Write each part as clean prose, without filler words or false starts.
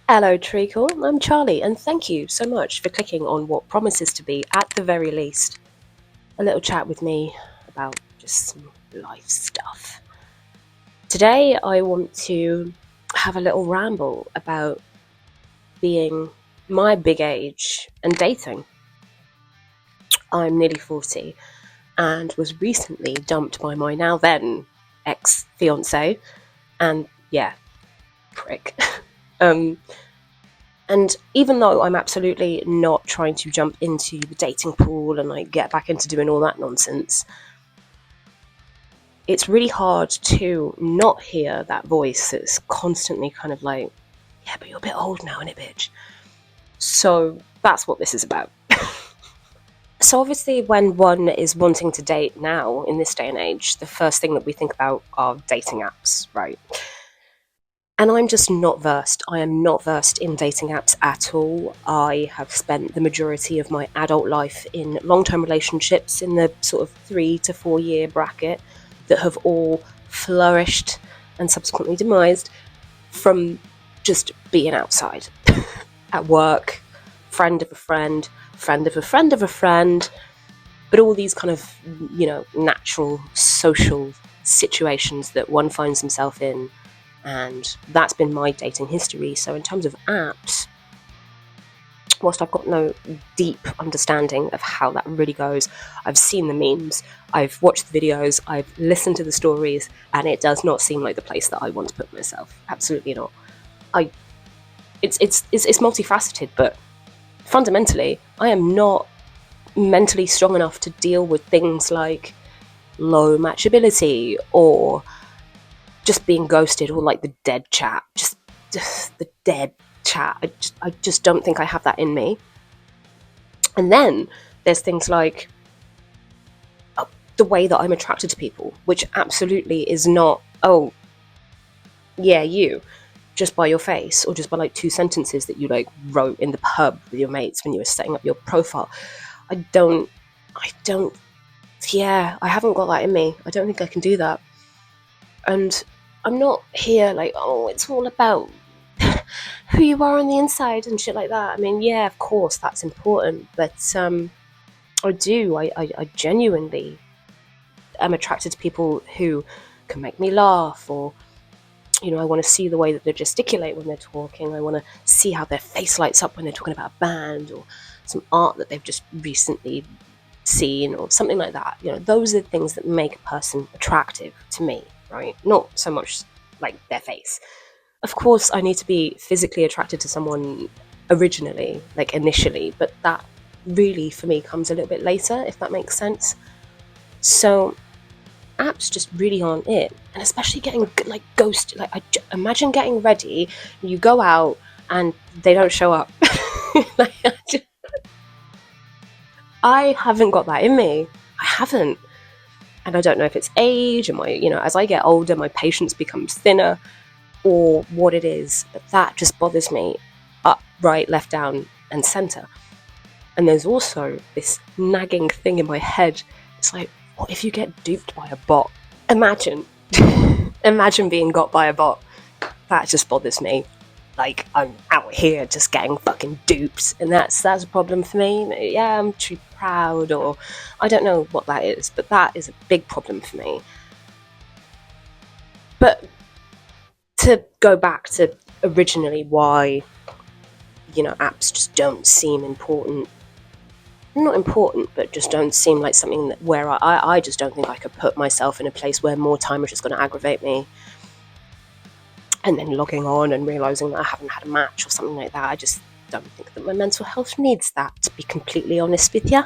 Hello, Treacle. I'm Charlie, and thank you so much for clicking on what promises to be, at the very least, a little chat with me about just some life stuff. Today, I want to have a little ramble about being my big age and dating. I'm nearly 40 and was recently dumped by my now then ex-fiance, and yeah, prick. And even though I'm absolutely not trying to jump into the dating pool and like get back into doing all that nonsense, it's really hard to not hear that voice that's constantly kind of like, yeah, but you're a bit old now, innit, bitch? So that's what this is about. So obviously when one is wanting to date now, in this day and age, the first thing that we think about are dating apps, right? And I'm just not versed. I am not versed in dating apps at all. I have spent the majority of my adult life in long-term relationships in the sort of 3 to 4 year bracket that have all flourished and subsequently demised from just being outside. At work, friend of a friend, friend of a friend of a friend, but all these kind of, natural social situations that one finds himself in. And that's been my dating history. So in terms of apps, whilst I've got no deep understanding of how that really goes, I've seen the memes, I've watched the videos, I've listened to the stories, and it does not seem like the place that I want to put myself. Absolutely not. It's multifaceted, but fundamentally, I am not mentally strong enough to deal with things like low matchability or just being ghosted, or like the dead chat, just the dead chat. I just don't think I have that in me. And then there's things like the way that I'm attracted to people, which absolutely is not, oh, yeah, you, just by your face, or just by like 2 sentences that you like wrote in the pub with your mates when you were setting up your profile. I don't, yeah, I haven't got that in me. I don't think I can do that. And I'm not here like, oh, it's all about who you are on the inside and shit like that. I mean, yeah, of course, that's important, but I genuinely am attracted to people who can make me laugh, or, I want to see the way that they gesticulate when they're talking. I want to see how their face lights up when they're talking about a band or some art that they've just recently seen or something like that. Those are the things that make a person attractive to me, right? Not so much like their face. Of course, I need to be physically attracted to someone originally, like initially, but that really for me comes a little bit later, if that makes sense. So apps just really aren't it. And especially getting like ghosted. Like, imagine getting ready, you go out and they don't show up. Like, I haven't got that in me. I haven't. And I don't know if it's age and as I get older, my patience becomes thinner, or what it is, but that just bothers me up, right, left, down, and center. And there's also this nagging thing in my head. It's like, what if you get duped by a bot? Imagine being got by a bot. That just bothers me. Like, I'm out here just getting fucking duped, and that's a problem for me. Yeah, I'm too proud, or I don't know what that is, but that is a big problem for me. But to go back to originally why, apps just don't seem important. Not important, but just don't seem like something where I just don't think I could put myself in a place where more time is just going to aggravate me. And then logging on and realising that I haven't had a match or something like that, I just don't think that my mental health needs that, to be completely honest with you.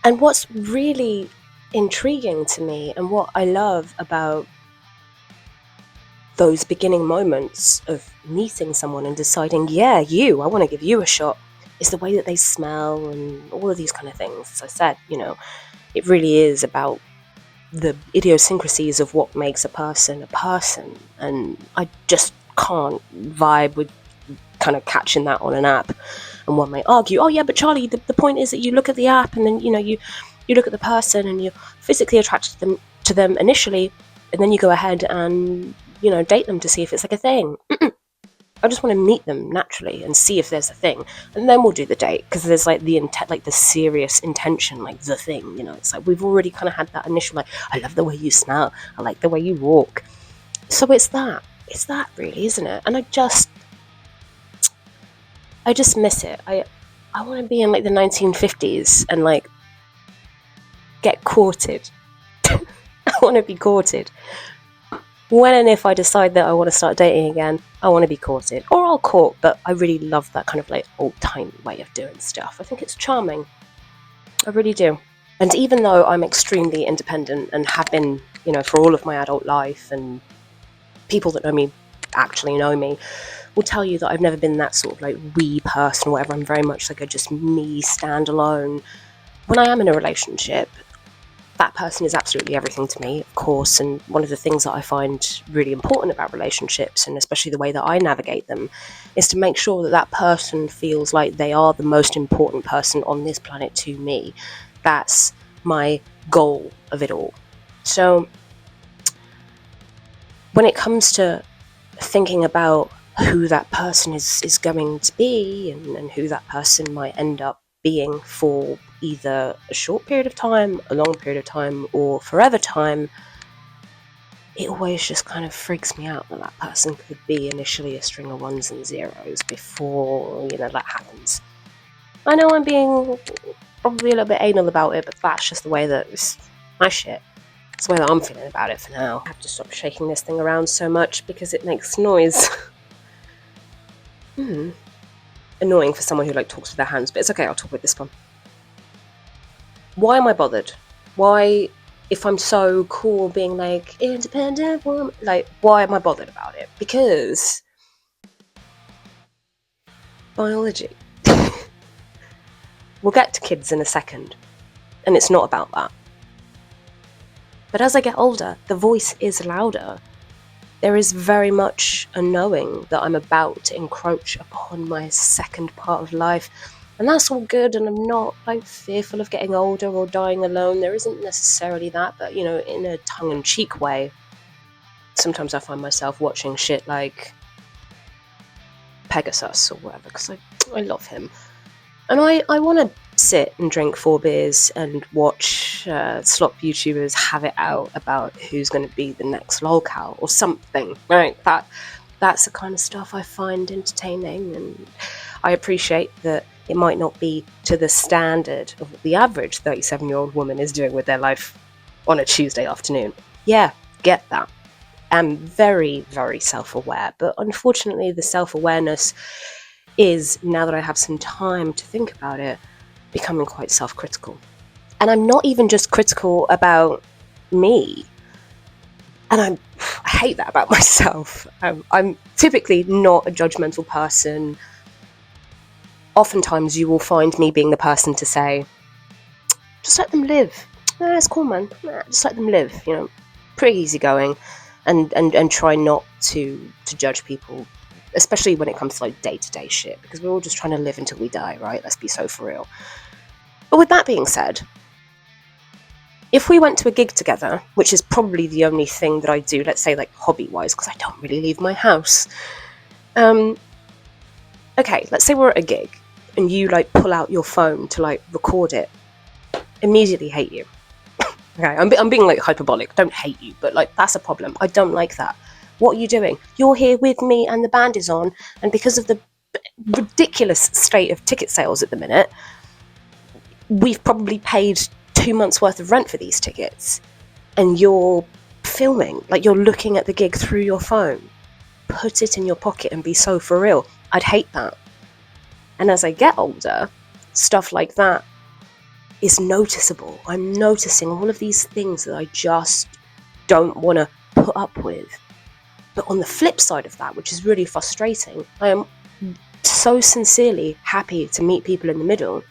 And what's really intriguing to me, and what I love about those beginning moments of meeting someone and deciding, yeah, I want to give you a shot, is the way that they smell and all of these kind of things. As I said, it really is about the idiosyncrasies of what makes a person, and I just can't vibe with kind of catching that on an app. And one may argue, oh yeah, but Charlie, the point is that you look at the app and then you look at the person and you're physically attracted to them initially, and then you go ahead and date them to see if it's like a thing. I just want to meet them naturally and see if there's a thing, and then we'll do the date, because there's like the intent, like the serious intention, like the thing, you know. It's like we've already kind of had that initial, like, I love the way you smell, I like the way you walk. So it's that really, isn't it? And I just miss it. I want to be in like the 1950s and like get courted. I want to be courted. When and if I decide that I want to start dating again, I want to be courted. Or I'll court, but I really love that kind of like old-time way of doing stuff. I think it's charming. I really do. And even though I'm extremely independent and have been, you know, for all of my adult life, and people that know me actually know me will tell you that I've never been that sort of like we person or whatever. I'm very much like a just me, standalone. When I am in a relationship, that person is absolutely everything to me, of course, and one of the things that I find really important about relationships, and especially the way that I navigate them, is to make sure that that person feels like they are the most important person on this planet to me. That's my goal of it all. So when it comes to thinking about who that person is going to be, and who that person might end up being for either a short period of time, a long period of time, or forever time, it always just kind of freaks me out that that person could be initially a string of ones and zeros before, you know, that happens. I know I'm being probably a little bit anal about it, but that's just the way that it's my shit. It's the way that I'm feeling about it for now. I have to stop shaking this thing around so much because it makes noise. Annoying for someone who like talks with their hands, but it's okay, I'll talk with this one. Why am I bothered? Why, if I'm so cool being like independent woman, like, why am I bothered about it? Because biology. We'll get to kids in a second, and it's not about that. But as I get older, the voice is louder. There is very much a knowing that I'm about to encroach upon my second part of life. And that's all good, and I'm not like fearful of getting older or dying alone. There isn't necessarily that, but, you know, in a tongue-in-cheek way, sometimes I find myself watching shit like Pegasus or whatever, because I love him. And I want to sit and drink 4 beers and watch slop YouTubers have it out about who's going to be the next lolcow or something, right? That's the kind of stuff I find entertaining, and I appreciate that it might not be to the standard of what the average 37-year-old woman is doing with their life on a Tuesday afternoon. Yeah, get that. I'm very, very self-aware, but unfortunately the self-awareness is, now that I have some time to think about it, becoming quite self-critical. And I'm not even just critical about me. And I hate that about myself. I'm typically not a judgmental person. Oftentimes you will find me being the person to say, just let them live. Nah, it's cool, man. Nah, just let them live, you know, pretty easygoing, and try not to judge people, especially when it comes to like day-to-day shit, because we're all just trying to live until we die, right? Let's be so for real. But with that being said, if we went to a gig together, which is probably the only thing that I do, let's say like hobby-wise, because I don't really leave my house. Okay, let's say we're at a gig and you like pull out your phone to like record it. Immediately hate you. Okay, I'm being like hyperbolic. Don't hate you, but like that's a problem. I don't like that. What are you doing? You're here with me and the band is on, and because of the ridiculous state of ticket sales at the minute, we've probably paid 2 months worth of rent for these tickets, and you're filming, like you're looking at the gig through your phone. Put it in your pocket and be so for real. I'd hate that. And as I get older, stuff like that is noticeable. I'm noticing all of these things that I just don't want to put up with. But on the flip side of that, which is really frustrating, I am so sincerely happy to meet people in the middle.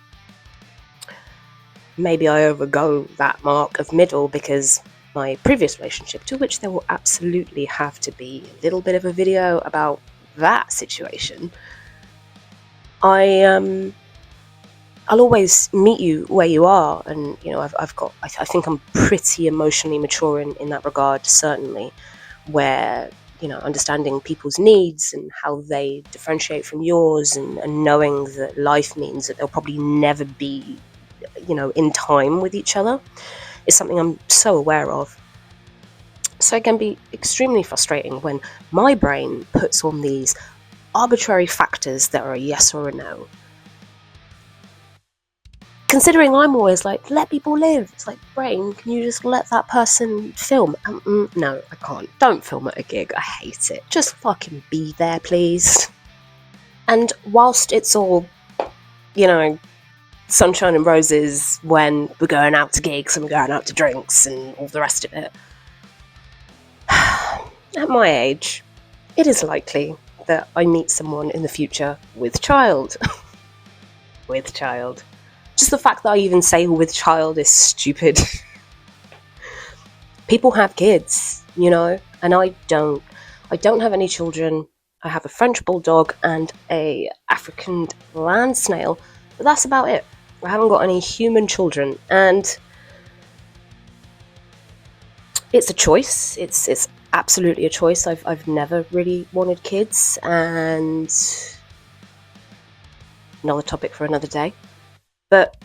Maybe I overgo that mark of middle because my previous relationship, to which there will absolutely have to be a little bit of a video about that situation, I'll always meet you where you are, and you know I think I'm pretty emotionally mature in that regard, certainly, where understanding people's needs and how they differentiate from yours, and knowing that life means that they'll probably never be, in time with each other, is something I'm so aware of. So it can be extremely frustrating when my brain puts on these arbitrary factors that are a yes or a no. Considering I'm always like, let people live. It's like, brain, can you just let that person film? No, I can't. Don't film at a gig. I hate it. Just fucking be there, please. And whilst it's all, sunshine and roses when we're going out to gigs and we're going out to drinks and all the rest of it, at my age, it is likely that I meet someone in the future with child. With child. Just the fact that I even say with child is stupid. People have kids, and I don't. I don't have any children. I have a French bulldog and a African land snail, but that's about it. I haven't got any human children, and it's a choice. It's absolutely a choice. I've never really wanted kids, and another topic for another day. But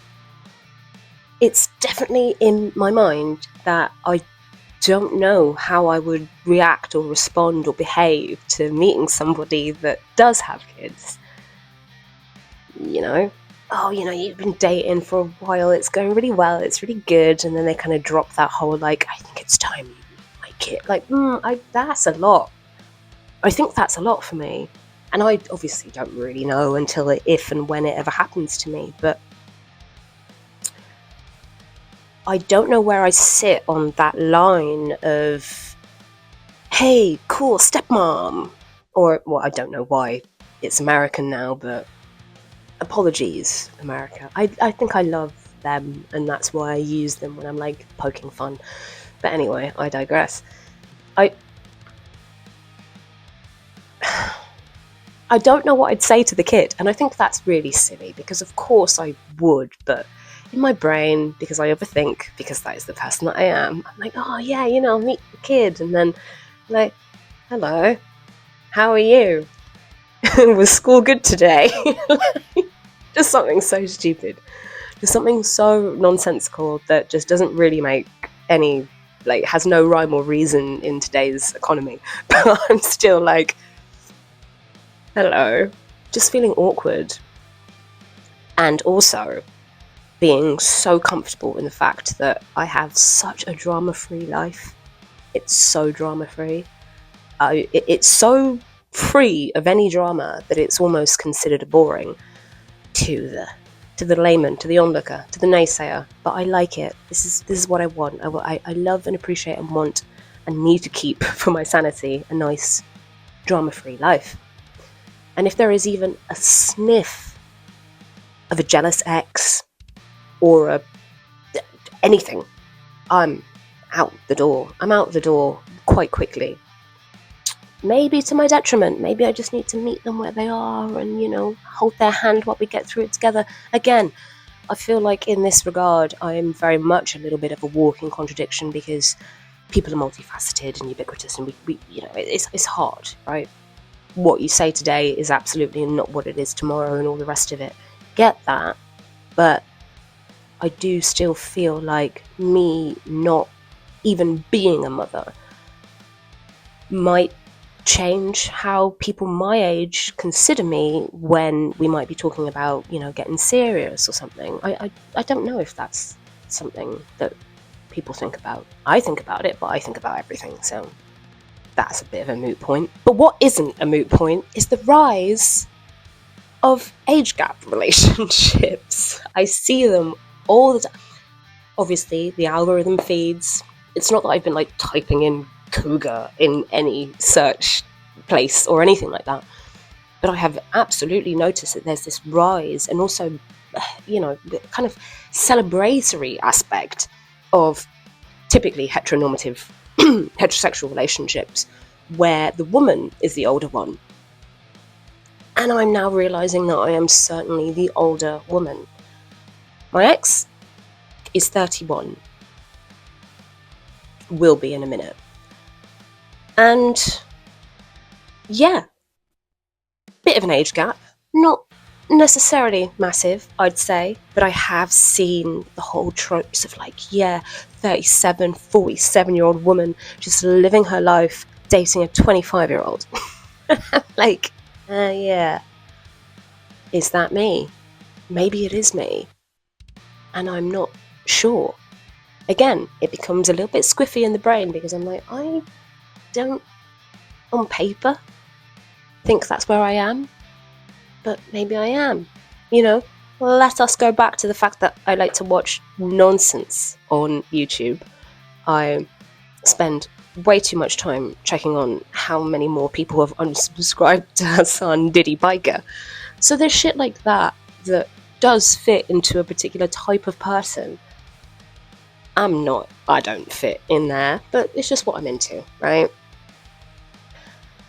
it's definitely in my mind that I don't know how I would react or respond or behave to meeting somebody that does have kids. You've been dating for a while, it's going really well, it's really good, and then they kind of drop that whole, I think it's time you meet my kid. That's a lot. I think that's a lot for me. And I obviously don't really know until if and when it ever happens to me, but I don't know where I sit on that line of, hey, cool, stepmom. Or, well, I don't know why it's American now, but apologies, America. I think I love them, and that's why I use them when I'm, poking fun. But anyway, I digress. I don't know what I'd say to the kid, and I think that's really silly, because of course I would, but in my brain, because I overthink, because that is the person that I am, I'm like, oh yeah, meet the kid, and then hello, how are you? Was school good today? Just something so stupid, just something so nonsensical that just doesn't really make any, has no rhyme or reason in today's economy. But I'm still hello, just feeling awkward, and also being so comfortable in the fact that I have such a drama-free life. It's so drama-free. It's so free of any drama that it's almost considered boring to the layman, to the onlooker, to the naysayer. But I like it. This is what I want. I love and appreciate and want and need to keep for my sanity a nice drama-free life. And if there is even a sniff of a jealous ex, or anything, I'm out the door. I'm out the door quite quickly. Maybe to my detriment. Maybe I just need to meet them where they are and, hold their hand while we get through it together. Again, I feel like in this regard, I am very much a little bit of a walking contradiction, because people are multifaceted and ubiquitous, and it's hard, right? What you say today is absolutely not what it is tomorrow, and all the rest of it. Get that. But I do still feel like me not even being a mother might change how people my age consider me when we might be talking about, getting serious or something. I don't know if that's something that people think about. I think about it, but I think about everything, so that's a bit of a moot point. But what isn't a moot point is the rise of age gap relationships. I see them all the time. Obviously, the algorithm feeds. It's not that I've been typing in cougar in any search place or anything like that, but I have absolutely noticed that there's this rise, and also, the kind of celebratory aspect of typically heteronormative heterosexual relationships, where the woman is the older one. And I'm now realizing that I am certainly the older woman. My ex is 31. Will be in a minute. And yeah, bit of an age gap. Not necessarily massive, I'd say, but I have seen the whole tropes of like, yeah, 37, 47-year-old woman just living her life dating a 25-year-old. Like, yeah, is that me? Maybe it is me. And I'm not sure. Again, it becomes a little bit squiffy in the brain because I'm like, I don't, on paper, think that's where I am, but maybe I am. You know, let us go back to the fact that I like to watch nonsense on YouTube. I spend way too much time checking on how many more people have unsubscribed to Hassan Diddy Biker. So there's shit like that that does fit into a particular type of person. I don't fit in there, but it's just what I'm into, right?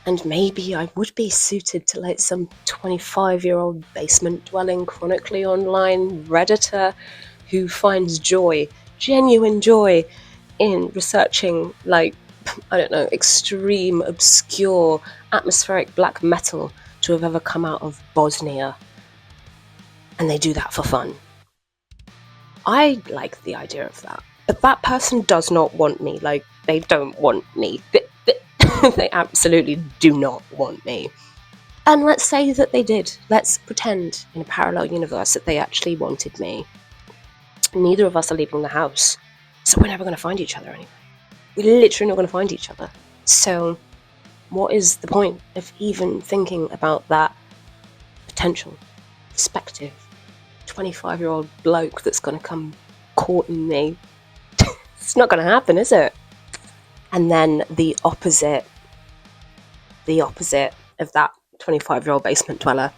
And maybe I would be suited to like some 25-year-old basement dwelling, chronically online Redditor who finds joy, genuine joy, in researching like, I don't know, extreme, obscure, atmospheric black metal to have ever come out of Bosnia. And they do that for fun. I like the idea of that. But that person does not want me. Like, they don't want me. They absolutely do not want me. And let's say that they did. Let's pretend in a parallel universe that they actually wanted me. Neither of us are leaving the house. So we're never going to find each other anyway. We're literally not going to find each other. So what is the point of even thinking about that potential, prospective 25-year-old bloke that's going to come courting me? It's not going to happen, is it? And then the opposite of that 25-year-old basement dweller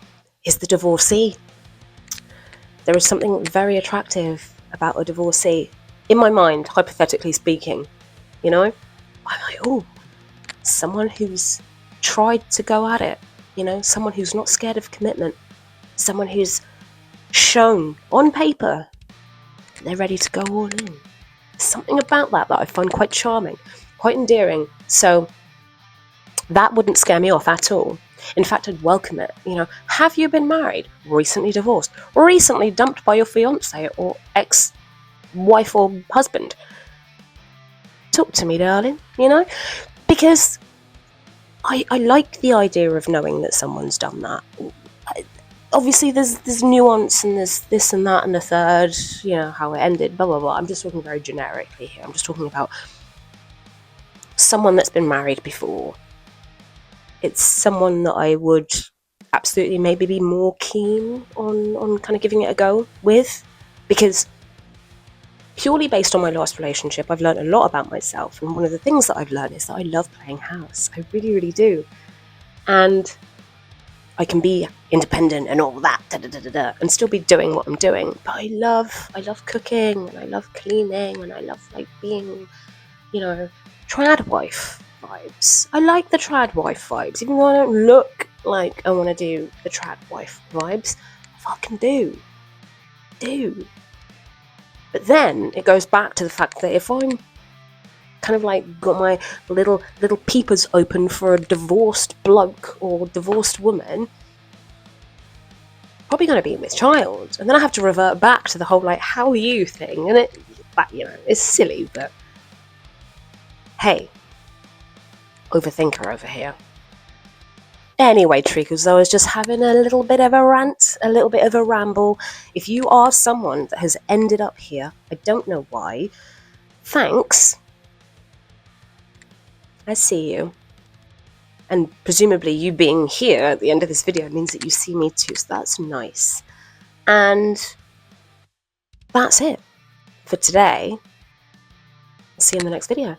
is the divorcee. There is something very attractive about a divorcee. In my mind, hypothetically speaking, you know? I'm like, oh, someone who's tried to go at it, you know? Someone who's not scared of commitment. Someone who's shown on paper they're ready to go all in. There's something about that I find quite charming, quite endearing. So that wouldn't scare me off at all. In fact, I'd welcome it. You know, have you been married, recently divorced, recently dumped by your fiance or ex-wife or husband? Talk to me, darling, you know? Because I like the idea of knowing that someone's done that. Obviously, there's nuance and there's this and that and the third, you know, how it ended, blah, blah, blah. I'm just talking very generically here. I'm just talking about someone that's been married before. It's someone that I would absolutely maybe be more keen on kind of giving it a go with, because purely based on my last relationship, I've learned a lot about myself, and one of the things that I've learned is that I love playing house. I really, really do. And I can be independent and all that, and still be doing what I'm doing. But I love cooking, and I love cleaning, and I love like being, you know, trad wife vibes. I like the trad wife vibes, even though I don't look like I want to do the trad wife vibes. I fucking do. But then it goes back to the fact that if I'm kind of like got my little peepers open for a divorced bloke or divorced woman, probably going to be with child, and then I have to revert back to the whole like how are you thing, and that, you know, it's silly, but hey, overthinker over here. Anyway, Treacles, I was just having a little bit of a rant, a little bit of a ramble. If you are someone that has ended up here, I don't know why, thanks. I see you. And presumably you being here at the end of this video means that you see me too, so that's nice. And that's it for today. I'll see you in the next video.